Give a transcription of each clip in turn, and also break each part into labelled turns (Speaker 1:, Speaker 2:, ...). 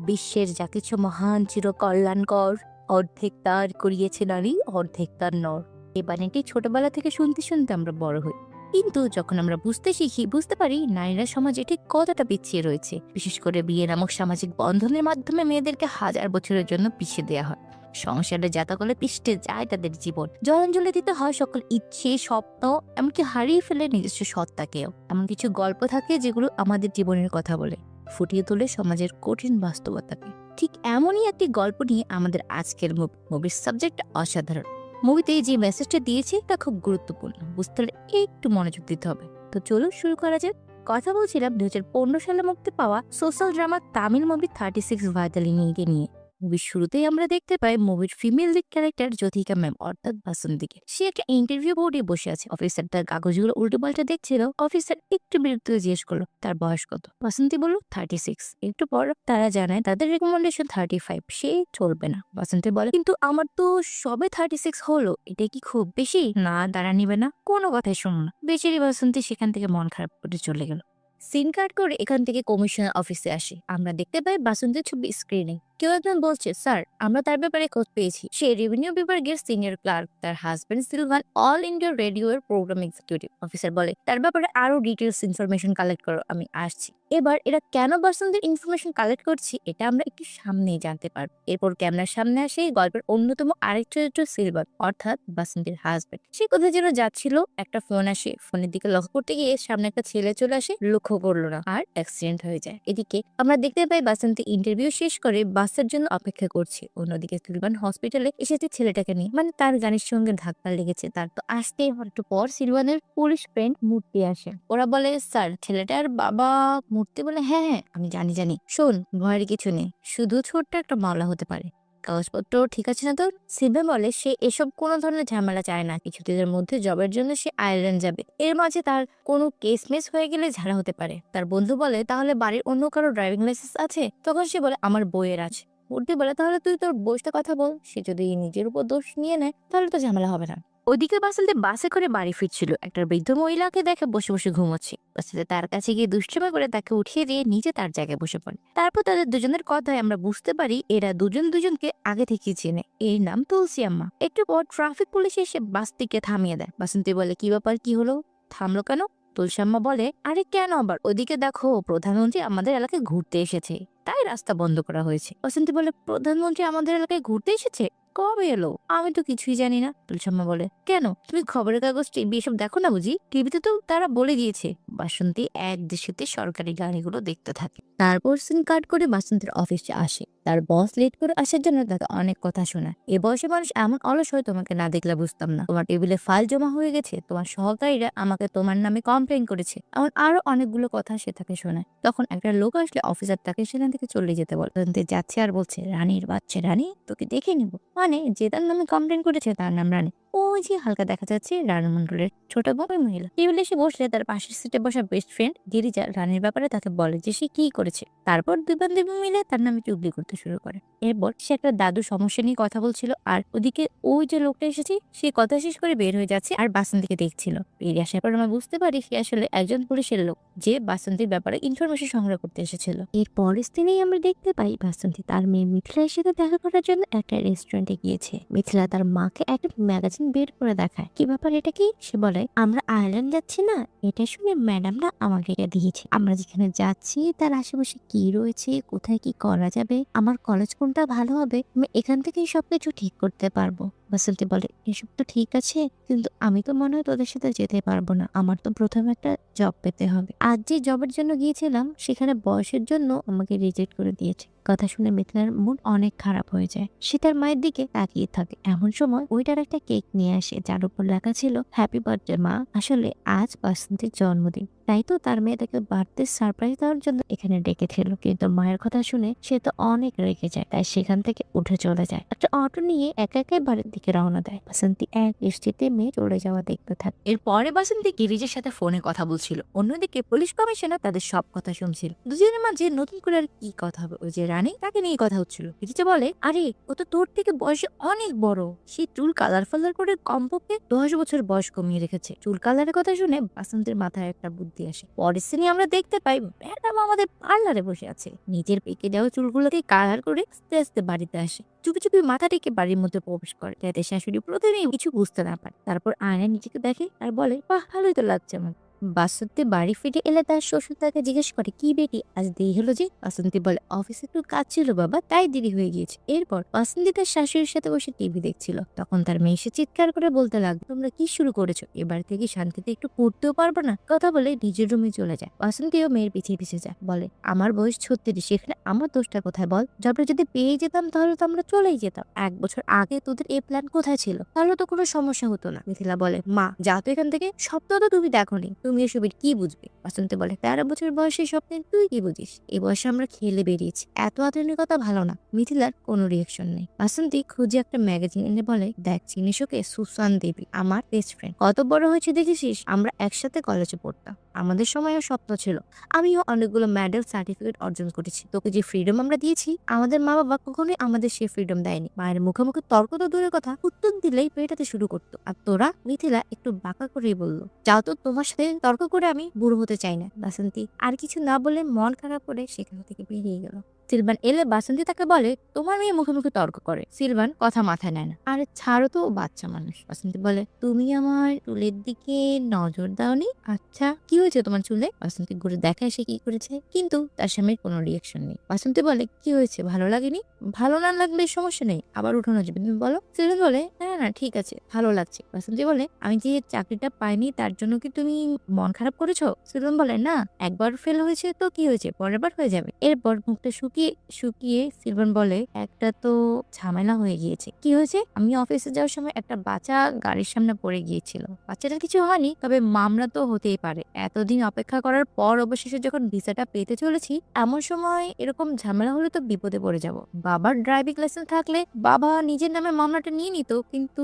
Speaker 1: বিশ্বের যা কিছু মহান চিরকল্যাণকর, অর্ধেক তার করিয়েছে নারী, অর্ধেক তার নর। এই বাণীটি ছোটবেলা থেকে শুনতে শুনতে আমরা বড় হই, কিন্তু যখন আমরা বুঝতে শিখি, বুঝতে পারি নারীরা সমাজে ঠিক কতটা পিছিয়ে রয়েছে। বিশেষ করে বিয়ে নামক সামাজিক বন্ধনের মাধ্যমে মেয়েদেরকে হাজার বছরের জন্য পিছিয়ে দেওয়া হয়। সংসারে জাতকলে পিষ্টে যায় তাদের জীবন, জলাঞ্জলি দিতে হয় সকল ইচ্ছে, স্বপ্ন, এমনকি হারিয়ে ফেলে নিজস্ব সত্তাকেও। এমন কিছু গল্প থাকে যেগুলো আমাদের জীবনের কথা বলে, ফুটিয়ে তোলে সমাজের কঠিন বাস্তবতাকে। ঠিক এমনই একটি গল্প নিয়ে আমাদের আজকের মুভির সাবজেক্ট অসাধারণ। মুভিতে যে মেসেজটা দিয়েছে তা খুব গুরুত্বপূর্ণ, বুঝতে হলে একটু মনোযোগ দিতে হবে। তো চলুন শুরু করা যাক। কথা বলছিলাম 2015 সালে মুক্তি পাওয়া সোশ্যাল ড্রামা তামিল মুভি 36 ভাইতালিনীকে নিয়ে। মুভির শুরুতেই আমরা দেখতে পাই মুভির female lead character Jyotika ma'am অর্থাৎ বাসন্তীকে। সে একটা ইন্টারভিউ বোর্ডে বসে আছে। অফিসার তার কাগজগুলো উল্টো পাল্টা দেখছিল। অফিসার একটু বিরক্ত হয়ে জিজ্ঞেস করলো তার বয়স কত। বাসন্তী বলল 36। একটু পর তারা জানায় তাদের রেকমেন্ডেশন 35, সে চলবে না। বাসন্তী বলে কিন্তু আমার তো সবে 36 হলো, এটা কি খুব বেশি? না, তারা নিবে না, কোনো কথাই শুনুন না। বেচারি বাসন্তী সেখান থেকে মন খারাপ করে চলে গেল। সিন কাট করে এখান থেকে কমিশনার অফিসে আসে। আমরা দেখতে পাই বাসন্তীর ছবি স্ক্রিনে। কেউ একজন বলছে, স্যার আমরা তার ব্যাপারে খোঁজ পেয়েছি। সে রেভিনিউ বিভাগের সিনিয়র ক্লার্ক, তার husband Sylvan all India radio এর প্রোগ্রাম এক্সিকিউটিভ। অফিসার বলে তার ব্যাপারে আরো ডিটেলস ইনফরমেশন কালেক্ট করো, আমি আসছি। এবার এরা কেন বাসন্তীর ইনফরমেশন কালেক্ট করছি এটা আমরা একটু সামনেই জানতে পারবো। এরপর ক্যামেরার সামনে আসে এই গল্পের অন্যতম আরেক চরিত্র সিলভান অর্থাৎ বাসন্তীর হাজবেন্ড। সে কোথায় যেন যাচ্ছিল, একটা ফোন আসে। ফোনের দিকে লক্ষ্য করতে গিয়ে সামনে একটা ছেলে চলে আসে, লক্ষ্য করলো না আর অ্যাক্সিডেন্ট হয়ে যায়। এদিকে আমরা দেখতে পাই বাসন্তী ইন্টারভিউ শেষ করে বাসের জন্য অপেক্ষা করছে। অন্যদিকে সিলভান হসপিটালে এসেছে ছেলেটাকে নিয়ে, মানে তার গাড়ির সঙ্গে ধাক্কা লেগেছে, তার তো আসতেই। একটু পর সিলভানের পুলিশ ফ্রেন্ড মূর্তি আসে। ওরা বলে, স্যার ছেলেটার বাবা? মূর্তি বলে, হ্যাঁ হ্যাঁ আমি জানি জানি, শোন ভয়ের কিছু নেই, শুধু ছোট্ট একটা মামলা হতে পারে, কাগজপত্র ঠিক আছে না তোর? সিলভান বলে সে এসব কোনো ধরনের ঝামেলা চায় না, কিছুদিনের মধ্যে জবের জন্য সে আয়ারল্যান্ড যাবে। এর মাঝে তার কোনো কেস মেস হয়ে গেলে ঝাড়া হতে পারে। তার বন্ধু বলে, তাহলে বাড়ির অন্য কারো ড্রাইভিং লাইসেন্স আছে? তখন সে বলে, আমার বইয়ের আছে। মূর্তি বলে, তাহলে তুই তোর বইটা কথা বল, সে যদি নিজের উপর দোষ নিয়ে নেয় তাহলে তো ঝামেলা হবে না। ওদিকে বাসেলতে বাসে করে বাড়ি ফিরছিল, একটা বৃদ্ধ মহিলাকে দেখে বসে বসে ঘুমোচ্ছে। বাসেলতে তার কাছে গিয়ে দুষ্টামি করে তাকে উঠিয়ে দিয়ে নিজে তার জায়গায় বসে পড়ে। তারপর তাদের দুজনের কথায় আমরা বুঝতে পারি এরা দুজন দুজনকে আগে থেকেই চেনে। এর নাম তুলসী আম্মা। একটু পর ট্রাফিক পুলিশ এসে বাসটিকে থামিয়ে দেয়। বাসন্তী বলে, কি ব্যাপার, কি হলো, থামলো কেন? তুলসী আম্মা বলে, আরে কেন আবার? ওদিকে দেখো প্রধানমন্ত্রী আমাদের এলাকায় ঘুরতে এসেছে, তাই রাস্তা বন্ধ করা হয়েছে। বাসন্তী বলে, প্রধানমন্ত্রী আমাদের এলাকায় ঘুরতে এসেছে? কবে এলো? আমি তো কিছুই জানি না। তুলসম্মা বলে, কেন তুমি খবরের কাগজ টিভি এসব দেখো না বুঝি? টিভিতে তো তারা বলে দিয়েছে। বাসন্তী এক দৃষ্টিতে সরকারি গাড়িগুলো দেখতে থাকে। তারপর সিন কাট করে বাসন্তীর অফিসে আসে। তার বস লেট করে আসার জন্য তাকে অনেক কথা শোনায়। এ বয়সে মানুষ এমন অলস হয় তোমাকে না দেখলে বুঝতাম না। তোমার টেবিলে ফাইল জমা হয়ে গেছে, তোমার সহকারীরা আমাকে তোমার নামে কমপ্লেন করেছে, এমন আরো অনেকগুলো কথা সে তাকে শোনায়। তখন একটা লোক আসলে অফিসার তাকে সেখান থেকে চলে যেতে বলে। যাচ্ছে আর বলছে, রানীর বাচ্চা রানী, তোকে দেখে নিব। মানে যে তার নামে কমপ্লেন করেছে তার নাম রানী। ওই যে হালকা দেখা যাচ্ছে রানু মন্ডলের ছোট বড় মহিলা। টেবিলে এসে বসলে তার পাশের সিটে বসা বেস্ট ফ্রেন্ড গিরিজা রানীর ব্যাপারে তাকে বলে যে সে কি করেছে। তারপর দুই বান্ধবী মিলে তার নামে চুগলি করতে শুরু করে। এরপর সে একটা দাদু সমস্যা নিয়ে কথা বলছিল, আর ওদিকে ওই যে লোকটা এসেছে সে কথা শেষ করে বের হয়ে যাচ্ছে আর বাসন্তীকে দেখছিল। বেরিয়ে আসার পর আমরা বুঝতে পারি সে আসলে একজন পুলিশের লোক যে বাসন্তীর ব্যাপারে ইনফরমেশন সংগ্রহ করতে এসেছিল। এর পরের দিনেই আমরা দেখতে পাই বাসন্তী তার মেয়ে মিথিলার সাথে দেখা করার জন্য একটা রেস্টুরেন্টে গিয়েছে। মিথিলা তার মাকে একটা ম্যাগাজিন বের করে দেখায়। কি ব্যাপার, এটা কি? সে বলে, আমরা আয়ারল্যান্ড যাচ্ছি না, এটা শুনে ম্যাডাম না আমাকে এটা দিয়েছে। আমরা যেখানে যাচ্ছি তার আশেপাশে কি রয়েছে, কোথায় কি করা যাবে, আমার কলেজ কোনটা ভালো হবে, আমি এখান থেকেই সবকিছু ঠিক করতে পারবো। বাসন্তী বলে, এসব তো ঠিক আছে, কিন্তু আমি তো মনে হয় তোদের সাথে যেতে পারবো না, আমার তো প্রথমে একটা জব পেতে হবে। আজ যে জবের জন্য গিয়েছিলাম সেখানে বয়সের জন্য আমাকে রিজেক্ট করে দিয়েছে। কথা শুনে মিথিলার মুড অনেক খারাপ হয়ে যায়। সে তার মায়ের দিকে তাকিয়ে থাকে। এমন সময় ওইটার একটা কেক নিয়ে আসে যার উপর লেখা ছিল, হ্যাপি বার্থডে মা। আসলে আজ বাসন্তীর জন্মদিন, তাই তো তার মেয়ে তাকে বার্থডে সারপ্রাইজ দেওয়ার জন্য এখানে ডেকেছিল। কিন্তু মায়ের কথা শুনে সে তো অনেক রেগে যায়, তাই সেখান থেকে উঠে চলে যায়। একটা অটো নিয়ে একা একাই বাড়ির দিকে রওনা দেয়। বাসন্তী এক দৃষ্টিতে মেয়ে চলে যাওয়া দেখতে থাকে। এরপরে বাসন্তী গিরিজের সাথে ফোনে কথা বলছিল। অন্যদিকে পুলিশ কমিশনার তাদের সব কথা শুনছিল। দুজনের মাঝে নতুন করে আর কি কথা হবে? ওই যে রানী, তাকে নিয়ে কথা হচ্ছিল। গিরিজা বলে, আরে ও তো তোর থেকে বয়সে অনেক বড়, সে চুল কালার করে কমপক্ষে 10 বছর বয়স কমিয়ে রেখেছে। চুল কালারের কথা শুনে বাসন্তীর মাথায় একটা বুদ্ধি বাসন্তী আসে। পরের সিনে আমরা দেখতে পাই ম্যাডাম আমাদের পার্লারে বসে আছে, নিজের পেকে যাওয়া চুলগুলোকে কালার করে আস্তে আস্তে বাড়িতে আসে, চুপি চুপি মাথা রেখে বাড়ির মধ্যে প্রবেশ করে, যাতে শাশুড়ি প্রথমেই কিছু বুঝতে না পারে। তারপর আয়নায় নিজেকে দেখে আর বলে, বাহ, ভালোই তো লাগছে আমার। বাসন্তী বাড়ি ফিরে এলে তার শ্বশুর তাকে জিজ্ঞেস করে, কি বেটি আজ দেরি হলো যে? বাসন্তী বলে, অফিসে একটু কাজ ছিল বাবা, তাই দেরি হয়ে গিয়েছে। এরপর বাসন্তী তার শাশুড়ির সাথে বসে টিভি দেখছিল। তখন তার মেয়ে এসে চিৎকার করে বলতে লাগলো, তোমরা কি শুরু করেছো? এবার থেকে শান্তিতে একটু পড়তেও পারবে না? কথা বলে নিজের রুমে চলে যায়। বাসন্তীও মেয়ের পিছিয়ে পিছিয়ে যায়, বলে, আমার বয়স 36, সেখানে আমার দোষটা কোথায় বল? জবটা যদি পেয়ে যেতাম তাহলে তো আমরা চলেই যেতাম। 1 বছর আগে তোদের এই প্ল্যান কোথায় ছিল? তাহলে তো কোনো সমস্যা হতো না। মিথিলা বলে, মা যা তো এখান থেকে, স্বপ্ন তো তুমি দেখোনি, তুমি এসবের কি বুঝবে? বাসন্তী বলে, 13 বছর বয়সে স্বপ্নে তুই কি বুঝিস? এই বয়সে আমরা খেলে বেরিয়েছি, এত আধুনিকতা ভালো না। মিথিলার কোনো রিয়েকশন নেই। বাসন্তী খুঁজে একটা ম্যাগাজিন এনে বলে, দেখ, চিনিস ওকে? সুসান দেবী, আমার বেস্ট ফ্রেন্ড। কত বড় হয়েছে দেখেছিস? আমরা একসাথে কলেজে পড়তাম, আমাদের সময়ও স্বপ্ন ছিল। আমিও অনেকগুলো মেডেল, সার্টিফিকেট অর্জন করেছি। তোকে যে ফ্রিডম আমরা দিয়েছি, আমাদের মা বাবা কখনোই আমাদের সেই ফ্রিডম দেয়নি। মায়ের মুখে মুখে তর্ক তো দূরের কথা, উত্তর দিলেই পেটাতে শুরু করতো। আর তোরা? মিথিলা একটু বাঁকা করেই বলল, যাও তো, তোমার সাথে তর্ক করে আমি বুড়ো হতে চাই না। বাসন্তী আর কিছু না বলে মন খারাপ করে সেখান থেকে বেরিয়ে গেল। সিলভান এলে বাসন্তী তাকে বলে, তোমার মেয়ে মুখে মুখে তর্ক করে। সিলভান কথা মাথায় নেয় না। আরে ছাড়ো তো, বাচ্চা মানুষ। বাসন্তী বলে, তুমি আমার চুলের দিকে নজর দাওনি? আচ্ছা, কি হয়েছে তোমার চুলে? বাসন্তী ঘুরে দেখায় সে কি করেছে, কিন্তু তার স্বামীর কোনো রিয়েকশন নেই। বাসন্তী বলে, কি হয়েছে, ভালো লাগেনি? ভালো না লাগলে সমস্যা নেই, আবার উঠানো যাবে, তুমি বলো। সিলভান বলে, না না ঠিক আছে, ভালো লাগছে। বাসন্তী বলে, আমি যে চাকরিটা পাইনি তার জন্য কি তুমি মন খারাপ করেছো? সিলভান বলে, না, একবার ফেল হয়েছে তো কি হয়েছে, পরের বার হয়ে যাবে। এরপর মুখটা শুকিয়ে শুকিয়ে সিলভান বলে, একটা তো ঝামেলা হয়ে গিয়েছে। কি হয়েছে? আমি অফিসে যাওয়ার সময় একটা বাচ্চা গাড়ির সামনে পড়ে গিয়েছিল। বাচ্চাটার কিছু হয়নি, তবে মামলা তো হতেই পারে। এতদিন অপেক্ষা করার পর অবশেষে যখন ভিসাটা পেতে চলেছি, এমন সময় এরকম ঝামেলা হলে তো বিপদে পড়ে যাব। বাবার ড্রাইভিং লাইসেন্স থাকলে বাবা নিজের নামে মামলাটা নিয়ে নিত, কিন্তু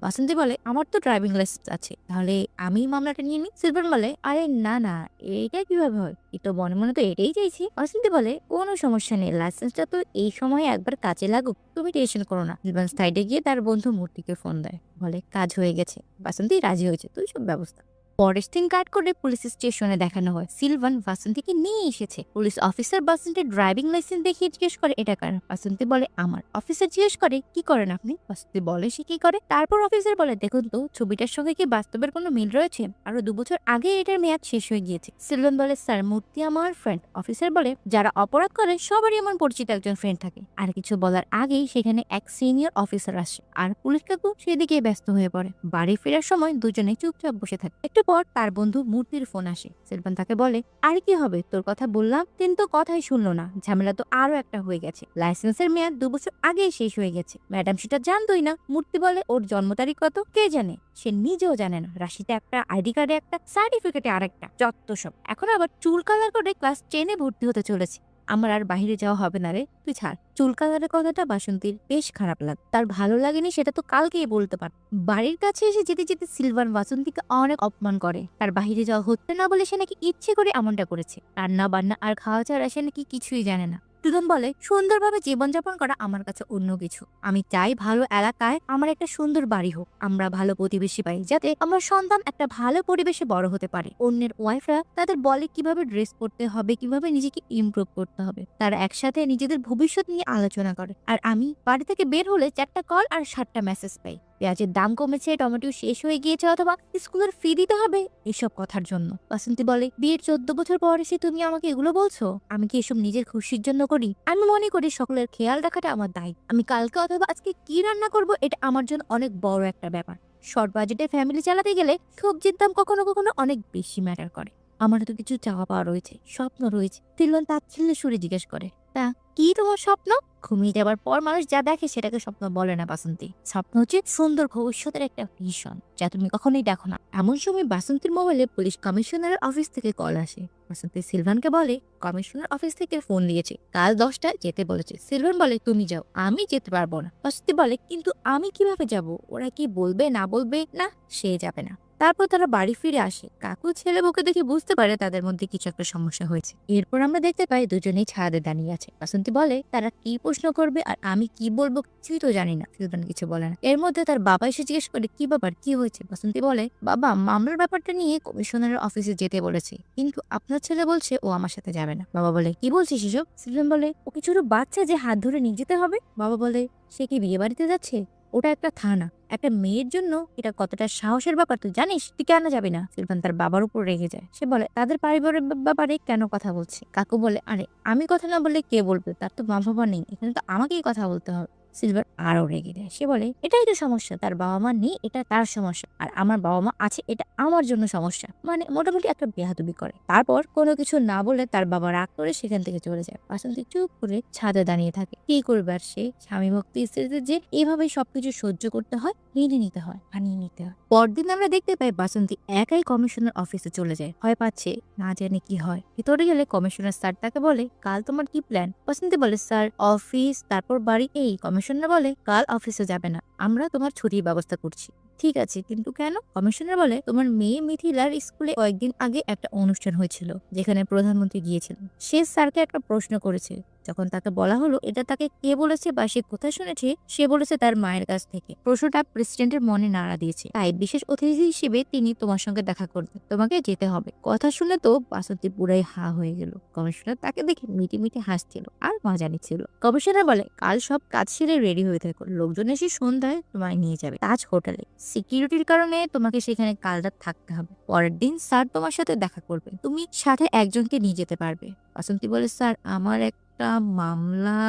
Speaker 1: বাসন্তী বলে, আমার তো ড্রাইভিং লাইসেন্স আছে, তাহলে আমি মামলাটা নিয়ে নিই। সিলভান বলে, আরে না না, এইটা কিভাবে হয়? এই তো মনে মনে তো এটাই চাইছি। বাসন্তী বলে, কোনো সমস্যা নেই, লাইসেন্সটা তো এই সময় একবার কাজে লাগুক, তুমি টেনশন করো না। সিলভান সাইডে গিয়ে তার বন্ধু মূর্তিকে ফোন দেয়, বলে, কাজ হয়ে গেছে। বাসন্তী রাজি হয়েছে, তুই সব ব্যবস্থা। পরের দিন কাট করে পুলিশ স্টেশনে দেখানো হয় সিলভান বাসন্তীকে নিয়ে এসেছে। পুলিশ অফিসার বাসন্তীর ড্রাইভিং লাইসেন্স দেখিয়ে জিজ্ঞেস করে, এটা কার? বাসন্তী বলে, আমার। অফিসার জিজ্ঞেস করে, কি করেন আপনি? বাসন্তী বলে সে কি করে। তারপর অফিসার বলে, দেখুন তো, ছবিটার সঙ্গে কি বাস্তবের কোনো মিল রয়েছে? আরো 2 বছর আগে এটার মেয়াদ শেষ হয়ে গিয়েছে। সিলভান বলে, স্যার, মূর্তি আমার ফ্রেন্ড। অফিসার বলে, যারা অপরাধ করে সবারই এমন পরিচিত একজন ফ্রেন্ড থাকে। আর কিছু বলার আগেই সেখানে এক সিনিয়র অফিসার আসে, আর পুলিশ কাকু সেদিকে ব্যস্ত হয়ে পড়ে। বাড়ি ফেরার সময় দুজনে চুপচাপ বসে থাকে। একটু পর তার বন্ধু মূর্তির ফোন আসে। সিলভান তাকে বলে, আর কি হবে, তোর কথা বললাম, কিন্তু কথাই শুনলো না। ঝামেলা তো আরো একটা হয়ে গেছে। লাইসেন্সের মেয়াদ 2 বছর আগেই শেষ হয়ে গেছে। ম্যাডাম সেটা জানতোই না। মূর্তি বলে, ওর জন্ম তারিখ কত কে জানে? সে নিজেও জানে না। রাশিতে একটা, আইডি কার্ডে একটা, সার্টিফিকেটে আরেকটা, যত সব। এখন আবার চুল কালার করে ক্লাস 10-এ ভর্তি হতে চলেছে। আমার আর বাহিরে যাওয়া হবে না রে, তুই ছাড়। চুল কালারের কথাটা বাসন্তীর বেশ খারাপ লাগে। তার ভালো লাগেনি সেটা তো কালকেই বলতে পার। বাড়ির কাছে এসে যেতে যেতে সিলভান বাসন্তীকে অনেক অপমান করে। তার বাহিরে যাওয়া হচ্ছে না বলে সে নাকি ইচ্ছে করে এমনটা করেছে। রান্না বান্না আর খাওয়া ছাড়া সে নাকি কিছুই জানে না। দুজন বলে, সুন্দরভাবে জীবনযাপন করা আমার কাছে অন্য কিছু। আমি চাই ভালো এলাকায় আমার একটা সুন্দর বাড়ি হোক, আমরা ভালো প্রতিবেশী পাই, যাতে আমার সন্তান একটা ভালো পরিবেশে বড় হতে পারে। অন্যের ওয়াইফরা তাদের বলে কিভাবে ড্রেস পরতে হবে, কিভাবে নিজেকে ইমপ্রুভ করতে হবে। তারা একসাথে নিজেদের ভবিষ্যৎ নিয়ে আলোচনা করে। আর আমি বাড়ি থেকে বের হলে 4টা কল আর 7টা মেসেজ পাই। পেঁয়াজের দাম কমেছে, টমেটো শেষ হয়ে গিয়েছে, অথবা স্কুলের ফি দিতে হবে, এসব কথার জন্য। বাসন্তী বলে, বিয়ের 14 বছর পর এসে তুমি আমাকে এগুলো বলছো? আমি কি এসব নিজের খুশির জন্য করি? আমি মনে করি সকলের খেয়াল রাখাটা আমার দায়িত্ব। আমি কালকে অথবা আজকে কি রান্না করব, এটা আমার জন্য অনেক বড় একটা ব্যাপার। শর্ট বাজেটে ফ্যামিলি চালাতে গেলে সবজির দাম কখনো কখনো অনেক বেশি ম্যাটার করে। আমার তো কিছু চাওয়া পাওয়া রয়েছে, স্বপ্ন রয়েছে। তিলন তাচ্ছিল্যের সুরে জিজ্ঞেস করে, তা কি তোমার স্বপ্ন? ঘুমিয়ে যাবার পর মানুষ যা দেখে সেটাকে স্বপ্ন বলে না বাসন্তী। স্বপ্ন হচ্ছে সুন্দর ভবিষ্যতের একটা ভিশন, যা তুমি কখনোই দেখো না। এমন সময় বাসন্তীর মোবাইলে পুলিশ কমিশনারের অফিস থেকে কল আসে। বাসন্তী সিলভানকে বলে, কমিশনার অফিস থেকে ফোন দিয়েছে, কাল 10টায় যেতে বলেছে। সিলভান বলে, তুমি যাও, আমি যেতে পারবো না। বাসন্তী বলে, কিন্তু আমি কিভাবে যাব? ওরা কি বলবে না বলবে? না, সে যাবে না। তারপর তারা বাড়ি ফিরে আসে। কাকু ছেলে বউকে দেখে বুঝতে পারে তাদের মধ্যে কিছু একটা সমস্যা হয়েছে। এরপর আমরা দেখতে পাই দুজনেই ছাদে দাঁড়িয়ে আছে। বাসন্তী বলে তারা কি প্রশ্ন করবে আর আমি কি বলবো কিছুই তো জানি না। সিলভান কিছু বলে না। এর মধ্যে তার বাবা এসে জিজ্ঞেস করে কি ব্যাপার, কি হয়েছে। বাসন্তী বলে বাবা মামলার ব্যাপারটা নিয়ে কমিশনারের অফিসে যেতে বলেছে, কিন্তু আপনার ছেলে বলছে ও আমার সাথে যাবে না। বাবা বলে কি বলছিস এসব। সিলভান বলে ও কি ছোট বাচ্চা যে হাত ধরে নিয়ে যেতে হবে। বাবা বলে সে কি বিয়ে বাড়িতে যাচ্ছে, ওটা একটা থানা, একটা মেয়ের জন্য এটা কতটা সাহসের ব্যাপার তুই জানিস, তুই কেন যাবি না। সিলভান তার বাবার উপর রেগে যায়। সে বলে তাদের পারিবারিক ব্যাপারে কেন কথা বলছে। কাকু বলে আরে আমি কথা না বললে কে বলবে, তার তো মা বাবা নেই, এখানে তো আমাকেই কথা বলতে হবে। সিলভার আরো রেগে যায়। সে বলে এটাই তো সমস্যা, তার বাবা মা নেই এটা তার সমস্যা, আর আমার বাবা মা আছে এটা আমার জন্য সমস্যা। মানে মোটামুটি একটা বেয়াদবি করে। তারপর কোনো কিছু না বলে তার বাবা রাগ করে সেখান থেকে চলে যায়। বাসন্তী চুপ করে ছাদে দাঁড়িয়ে থাকে। কি করবে আর সে, স্বামী ভক্ত স্ত্রীদের যে এভাবেই সবকিছু সহ্য করতে হয়, মেনে নিতে হয়, মানিয়ে নিতে হয়। পরদিন আমরা দেখতে পাই বাসন্তী একাই কমিশনার অফিসে চলে যায়। ভয় পাচ্ছে, না জানে কি হয়। ভিতরে গেলে কমিশনার স্যার তাকে বলে কাল তোমার কি প্ল্যান। বাসন্তী বলে স্যার অফিস, তারপর বাড়ি। এই কমিশনার বলে কাল অফিসে যাবে না, আমরা তোমার ছুটির ব্যবস্থা করছি। ঠিক আছে, কিন্তু কেন। কমিশনার বলে তোমার মেয়ে মিথিলার স্কুলে কয়েকদিন আগে একটা অনুষ্ঠান হয়েছিল যেখানে প্রধানমন্ত্রী গিয়েছিলেন। সে স্যারকে একটা প্রশ্ন করেছে। যখন তাকে বলা হলো এটা তাকে কে বলেছে বা সে কোথায় শুনেছে, সে বলেছে তার মায়ের কাছ থেকে। প্রশ্নটা প্রেসিডেন্টের মনে নাড়া দিয়েছে, তাই বিশেষ অতিথি হিসেবে তিনি তোমার সঙ্গে দেখা করবেন, তোমাকে যেতে হবে। কথা শুনে তো বাসন্তী পুরাই হা হয়ে গেল। কমিশনার তাকে দেখে মিটি মিটি হাসছিল আর মজা নিচ্ছিল। কমিশনার বলে কাল সব কাজ সেরে রেডি হয়ে থাকো, লোকজন এসে সন্ধ্যায় তোমায় নিয়ে যাবে তাজ হোটেলে। সিকিউরিটির কারণে তোমাকে সেখানে কাল রাত থাকতে হবে। পরের দিন স্যার তোমার সাথে দেখা করবে, তুমি সাথে একজনকে নিয়ে যেতে পারবে। বাসন্তী বলে স্যার আমার একটা মামলা।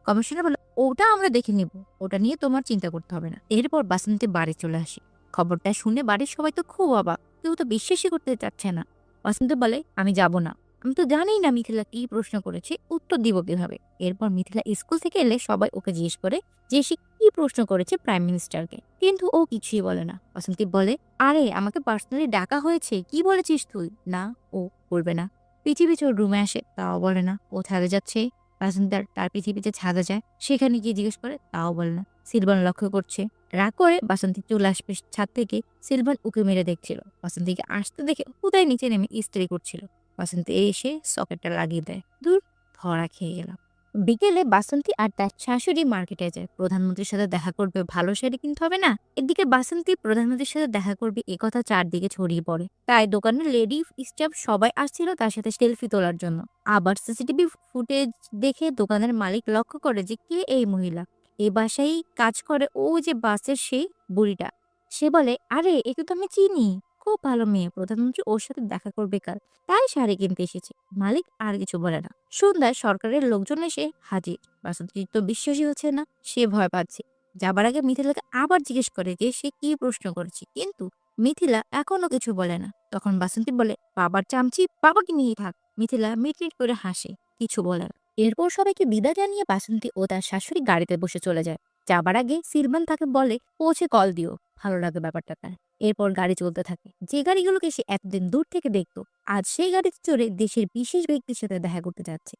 Speaker 1: কমিশনার বলে ওটা আমরা দেখে নিব, ওটা নিয়ে তোমার চিন্তা করতে হবে না। এরপর বাসন্তী বাড়ি চলে আসে। খবরটা শুনে বাড়ির সবাই তো খুব অবাক, কেউ তো বিশ্বাসই করতে চাচ্ছে না। বাসন্তী বলে আমি যাব না, আমি তো জানি না মিথিলা কি প্রশ্ন করেছে, উত্তর দিব কিভাবে। এরপর মিথিলা স্কুল থেকে এলে সবাই ওকে জিজ্ঞেস করে যে সে কি প্রশ্ন করেছে প্রাইম মিনিস্টারকে, কিন্তু ও কিছুই বলে না। বাসন্তী বলে আরে আমাকে পার্সোনালি ডাকা হয়েছে, কি বলেছিস তুই। না, ও বলবে না। পৃথিবী ওর রুমে আসে, তাও বলে না। ও ছাদে যাচ্ছে, বাসন্তী তার পৃথিবীতে ছাদে যায়, সেখানে গিয়ে জিজ্ঞেস করে, তাও বলে না। সিলভান লক্ষ্য করছে, রাগ করে বাসন্তী চলে আসবে ছাদ থেকে। সিলভান উকে মেরে দেখছিল। বাসন্তীকে আসতে দেখে উদয় নিচে নেমে ইস্ত্রি করছিল। বাসন্তী এসে সকেটটা লাগিয়ে দেয়। দূর, ধরা খেয়ে গেলাম। বিকেলে বাসন্তী আর তার শাশুড়ি মার্কেটে যায়। প্রধানমন্ত্রীর সাথে দেখা করবে, ভালো শাড়ি কিনতে হবে না। এদিকে বাসন্তী প্রধানমন্ত্রীর সাথে দেখা করবে এ কথা চারদিকে ছড়িয়ে পড়ে। তাই দোকানের লেডি স্টাফ সবাই আসছিল তার সাথে সেলফি তোলার জন্য। আবার সিসিটিভি ফুটেজ দেখে দোকানের মালিক লক্ষ্য করে যে কে এই মহিলা, এই বাসায় কাজ করে, ও যে বাসের সেই বুড়িটা। সে বলে আরে একে তো আমি চিনি, খুব ভালো মেয়ে, প্রধানমন্ত্রী ওর সাথে দেখা করবে কাল, তাই শাড়ি কিনতে এসেছে। মালিক আর কিছু বলে না। সন্ধ্যায় সরকারের লোকজন এসে হাজির। বাসন্তীর তো বিশ্বাসই হচ্ছে না, সে ভয় পাচ্ছে। যাবার আগে মিথিলাকে আবার জিজ্ঞেস করে যে সে কি প্রশ্ন করেছে, কিন্তু মিথিলা এখনো কিছু বলে না। তখন বাসন্তী বলে বাবার চামচি, বাবাকে নিয়ে থাক। মিথিলা মিটমিট করে হাসে, কিছু বলে না। এরপর সবাইকে বিদায় জানিয়ে বাসন্তী ও তার শাশুড়ি গাড়িতে বসে চলে যায়। যাবার আগে সিলভান তাকে বলে পৌঁছে কল দিও, ভালো লাগে ব্যাপারটা তার। এরপর গাড়ি চলতে থাকে। যে গাড়িগুলোকে সে এতদিন দূর থেকে দেখতো, আজ সেই গাড়িতে চড়ে দেশের বিশেষ ব্যক্তির সাথে দেখা করতে যাচ্ছে।